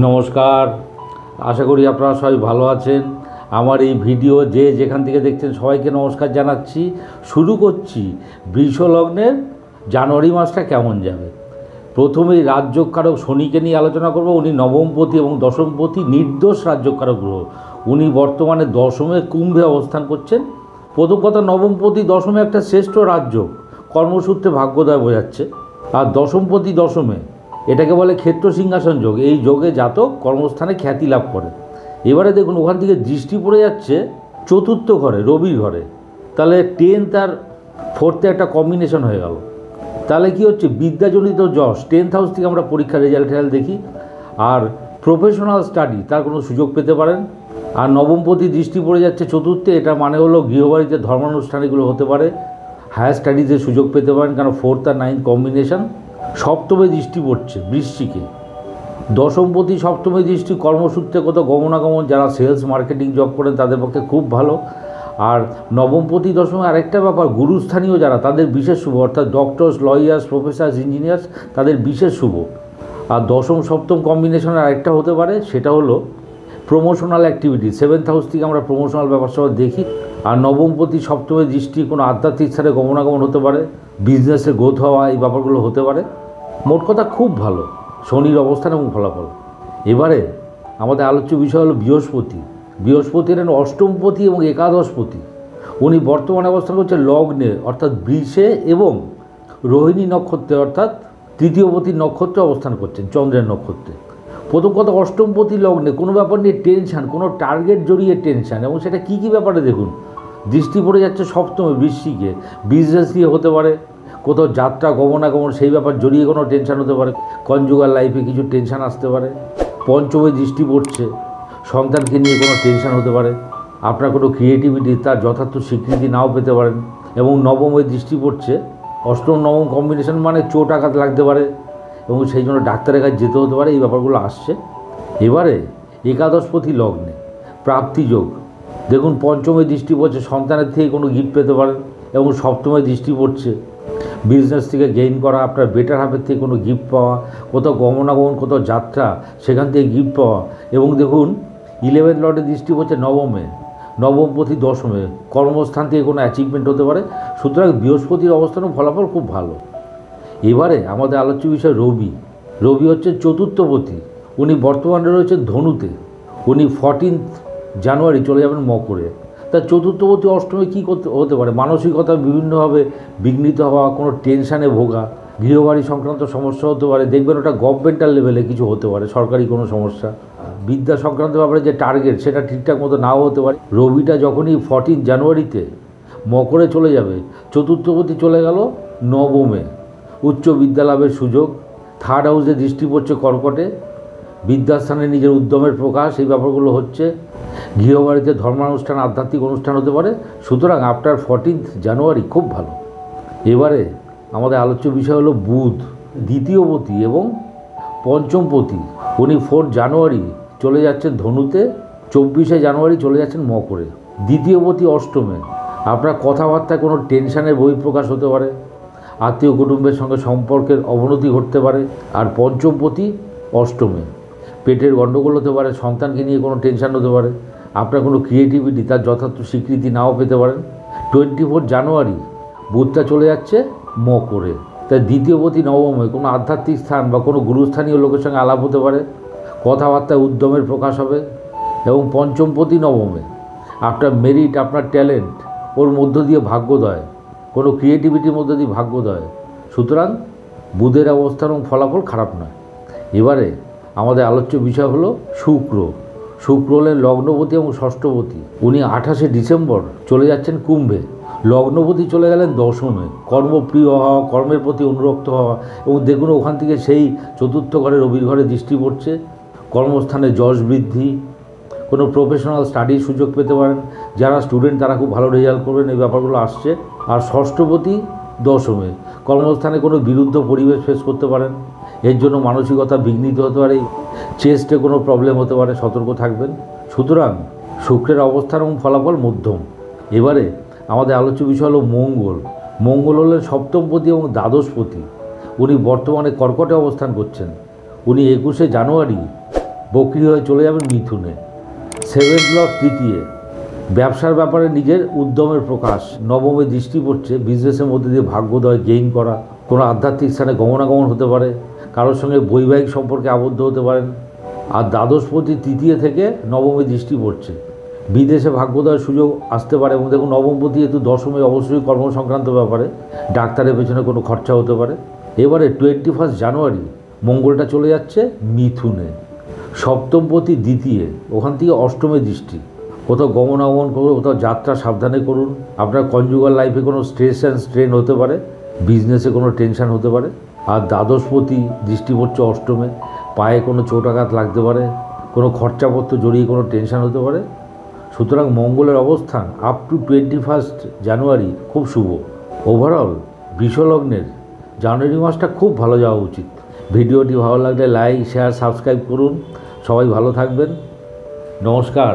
নমস্কার, আশা করি আপনারা সবাই ভালো আছেন। আমার এই ভিডিও যে যেখান থেকে দেখছেন সবাইকে নমস্কার জানাচ্ছি। শুরু করছি বৃষ লগ্নের জানুয়ারি মাসটা কেমন যাবে। প্রথমেই রাজযোগকারক শনিকে নিয়ে আলোচনা করব। উনি নবমপতি এবং দশমপতি নির্দোষ রাজযোগকারক গ্রহ। উনি বর্তমানে দশমে কুম্ভে অবস্থান করছেন। প্রথম কথা, নবমপতি দশমে একটা শ্রেষ্ঠ রাজযোগ, কর্মসূত্রে ভাগ্যোদয় বোঝাচ্ছে। আর দশমপতি দশমে, এটাকে বলে ক্ষেত্র সিংহাসন যোগ। এই যোগে জাতক কর্মস্থানে খ্যাতি লাভ করে। এবারে দেখুন, ওখান থেকে দৃষ্টি পড়ে যাচ্ছে চতুর্থ ঘরে, রবির ঘরে। তাহলে 10th আর 4th একটা কম্বিনেশন হয়ে গেল। তাহলে কি হচ্ছে, বিদ্যাজনিত যশ, 10th হাউস থেকে আমরা পরীক্ষার রেজাল্ট দেখি। আর প্রফেশনাল স্টাডি, তার কোনো সুযোগ পেতে পারেন। আর নবমপতি দৃষ্টি পড়ে যাচ্ছে চতুর্থে, এটা মানে হলো গৃহবাড়িতে ধর্মানুষ্ঠানগুলো হতে পারে, হায়ার স্টাডিজের সুযোগ পেতে পারেন, কারণ 4th আর 9th কম্বিনেশন। সপ্তমে দৃষ্টি পড়ছে বৃশ্চিকে। দশমপতি সপ্তমে দৃষ্টি, কর্মসূত্রে কোথাও গমনাগমন, যারা সেলস মার্কেটিং জব করেন তাদের পক্ষে খুব ভালো। আর নবমপতি দশমে আরেকটা ব্যাপার, গুরুস্থানীয় যারা, তাদের বিশেষ শুভ, অর্থাৎ ডক্টরস, লয়ার্স, প্রফেসর্স, ইঞ্জিনিয়ার্স, তাদের বিশেষ শুভ। আর দশম সপ্তম কম্বিনেশনের আরেকটা হতে পারে, সেটা হলো প্রমোশনাল অ্যাক্টিভিটি। 7th হাউস থেকে আমরা প্রমোশনাল ব্যাপার সব দেখি। আর নবমপতি সপ্তমে দৃষ্টি, কোনো আধ্যাত্মিক স্থানে গমনাগমন হতে পারে, বিজনেসে গ্রোথ হওয়া, এই ব্যাপারগুলো হতে পারে। মোট কথা খুব ভালো শনির অবস্থান এবং ফলাফল। এবারে আমাদের আলোচ্য বিষয় হলো বৃহস্পতি। বৃহস্পতির অষ্টমপতি এবং একাদশপতি। উনি বর্তমানে অবস্থান করছে লগ্নে, অর্থাৎ বৃষে এবং রোহিণী নক্ষত্রে, অর্থাৎ তৃতীয়পতির নক্ষত্রে অবস্থান করছেন, চন্দ্রের নক্ষত্রে। প্রথম কথা, অষ্টমপতি লগ্নে কোনো ব্যাপার নিয়ে টেনশান, কোনো টার্গেট জড়িয়ে টেনশান, এবং সেটা কী কী ব্যাপারে দেখুন। দৃষ্টি পড়ে যাচ্ছে সপ্তমে বৃশ্চিকে, বিজনেস নিয়ে হতে পারে, কোথাও যাত্রা গমনাগমন সেই ব্যাপার জড়িয়ে কোনো টেনশান হতে পারে, কনজুগাল লাইফে কিছু টেনশান আসতে পারে। পঞ্চমে দৃষ্টি পড়ছে, সন্তানকে নিয়ে কোনো টেনশান হতে পারে, আপনার কোনো ক্রিয়েটিভিটি তার যথার্থ স্বীকৃতি নাও পেতে পারেন। এবং নবমে দৃষ্টি পড়ছে, অষ্টম নবম কম্বিনেশন মানে চোট আঘাত লাগতে পারে এবং সেই জন্য ডাক্তারের কাছে যেতে হতে পারে, এই ব্যাপারগুলো আসছে। এবারে একাদশপতি লগ্নে প্রাপ্তিযোগ। দেখুন, পঞ্চমে দৃষ্টি পড়ছে, সন্তানের থেকে কোনো গিফট পেতে পারেন। এবং সপ্তমে দৃষ্টি পড়ছে, বিজনেস থেকে গেইন করা, আপনার বেটার হাফের থেকে কোনো গিফট পাওয়া, কোথাও গমনাগমন, কোথাও যাত্রা, সেখান থেকে গিফট পাওয়া। এবং দেখুন, 11th লর্ডে দৃষ্টি পড়ছে নবমে, নবমপতি দশমে, কর্মস্থান থেকে কোনো অ্যাচিভমেন্ট হতে পারে। সুতরাং বৃহস্পতির অবস্থানও ফলাফল খুব ভালো। এবারে আমাদের আলোচ্য বিষয় রবি। রবি হচ্ছে চতুর্থপতি। উনি বর্তমানে রয়েছেন ধনুতে। উনি 14th জানুয়ারি চলে যাবেন মকরে। তার চতুর্থপতি অষ্টমে কী করতে হতে পারে, মানসিকতা বিভিন্নভাবে বিঘ্নিত হওয়া, কোনো টেনশানে ভোগা, গৃহবাড়ি সংক্রান্ত সমস্যা হতে পারে। দেখবেন ওটা গভর্নমেন্টাল লেভেলে কিছু হতে পারে, সরকারি কোনো সমস্যা। বিদ্যা সংক্রান্ত ব্যাপারে যে টার্গেট, সেটা ঠিকঠাক মতো নাও হতে পারে। রবিটা যখনই 14 জানুয়ারিতে মকরে চলে যাবে, চতুর্থপতি চলে গেল নবমে, উচ্চ বিদ্যালাভের সুযোগ। 3rd হাউসে দৃষ্টি পড়ছে কর্কটে, বিদ্যাস্থানে নিজের উদ্যমের প্রকাশ, এই ব্যাপারগুলো হচ্ছে। গৃহবাড়িতে ধর্মানুষ্ঠান, আধ্যাত্মিক অনুষ্ঠান হতে পারে। সুতরাং আফটার 14th জানুয়ারি খুব ভালো। এবারে আমাদের আলোচ্য বিষয় হলো বুধ, দ্বিতীয়পতি এবং পঞ্চমপতি। উনি 4th জানুয়ারি চলে যাচ্ছেন ধনুতে, 24শে জানুয়ারি চলে যাচ্ছেন মকরে। দ্বিতীয়পতি অষ্টমে, আপনার কথাবার্তায় কোনো টেনশানের বহিঃপ্রকাশ হতে পারে, আত্মীয় কুটুম্বের সঙ্গে সম্পর্কের অবনতি ঘটতে পারে। আর পঞ্চমপতি অষ্টমে, পেটের গণ্ডগোল হতে পারে, সন্তানকে নিয়ে কোনো টেনশান হতে পারে, আপনার কোনো ক্রিয়েটিভিটি তার যথার্থ স্বীকৃতি নাও পেতে পারেন। 24 জানুয়ারি বুধটা চলে যাচ্ছে মকরে। তাই দ্বিতীয়পতি নবমে কোনো আধ্যাত্মিক স্থান বা কোনো গুরুস্থানীয় লোকের সঙ্গে আলাপ হতে পারে, কথাবার্তায় উদ্যমের প্রকাশ হবে। এবং পঞ্চমপতি নবমে, আপনার মেরিট, আপনার ট্যালেন্ট, ওর মধ্য দিয়ে ভাগ্যোদয়, কোনো ক্রিয়েটিভিটির মধ্য দিয়ে ভাগ্যোদয়। সুতরাং বুধের অবস্থান এবং ফলাফল খারাপ নয়। এবারে আমাদের আলোচ্য বিষয় হলো শুক্র। শুক্র হলেন লগ্নপতি এবং ষষ্ঠপতি। উনি 28শে ডিসেম্বর চলে যাচ্ছেন কুম্ভে। লগ্নপতি চলে গেলেন দশমে, কর্মপ্রিয় হওয়া, কর্মের প্রতি অনুরক্ত হওয়া। এবং দেখুন, ওখান থেকে সেই চতুর্থ ঘরে, রবির ঘরে দৃষ্টি পড়ছে, কর্মস্থানে যশ বৃদ্ধি, কোনো প্রফেশনাল স্টাডির সুযোগ পেতে পারেন। যারা স্টুডেন্ট তারা খুব ভালো রেজাল্ট করবেন, এই ব্যাপারগুলো আসছে। আর ষষ্ঠপতি দশমে, কর্মস্থানে কোনো বিরুদ্ধ পরিবেশ ফেস করতে পারেন, এর জন্য মানসিকতা বিঘ্নিত হতে পারে, চেস্টে কোনো প্রবলেম হতে পারে, সতর্ক থাকবেন। সুতরাং শুক্রের অবস্থান এবং ফলাফল মধ্যম। এবারে আমাদের আলোচ্য বিষয় হলো মঙ্গল। মঙ্গল হলেন সপ্তমপতি এবং দ্বাদশপতি। উনি বর্তমানে কর্কটে অবস্থান করছেন। উনি 21শে জানুয়ারি বকরি হয়ে চলে যাবেন মিথুনে। সেভেন্থ লর্ড তৃতীয়, ব্যবসার ব্যাপারে নিজের উদ্যমের প্রকাশ। নবমে দৃষ্টি পড়ছে, বিজনেসের মধ্যে দিয়ে ভাগ্যোদয় গেইন করা, কোনো আধ্যাত্মিক স্থানে গমনাগমন হতে পারে, কারোর সঙ্গে বৈবাহিক সম্পর্কে আবদ্ধ হতে পারেন। আর দ্বাদশপতি তৃতীয় থেকে নবমে দৃষ্টি পড়ছে, বিদেশে ভাগ্যোদয়ের সুযোগ আসতে পারে। এবং দেখুন নবমপতি যেহেতু দশমে অবশ্যই কর্মসংক্রান্ত ব্যাপারে, ডাক্তারের পেছনে কোনো খরচা হতে পারে। এবারে 21 জানুয়ারি মঙ্গলটা চলে যাচ্ছে মিথুনে, সপ্তমপতি দ্বিতীয়, ওখান থেকে অষ্টমে দৃষ্টি। কোথাও গমনাগমন করুন, কোথাও যাত্রা সাবধানে করুন। আপনার কনজুগাল লাইফে কোনো স্ট্রেস অ্যান্ড স্ট্রেন হতে পারে, বিজনেসে কোনো টেনশন হতে পারে। আর দ্বাদশপতি দৃষ্টি পড়ছে অষ্টমে, পায়ে কোনো চোটাঘাত লাগতে পারে, কোনো খরচাপত্র জড়িয়ে কোনো টেনশন হতে পারে। সুতরাং মঙ্গলের অবস্থান আপ টু 21 জানুয়ারি খুব শুভ। ওভারঅল বৃষলগ্নের জানুয়ারি মাসটা খুব ভালো যাওয়া উচিত। ভিডিওটি ভালো লাগলে লাইক, শেয়ার, সাবস্ক্রাইব করুন। সবাই ভালো থাকবেন। নমস্কার।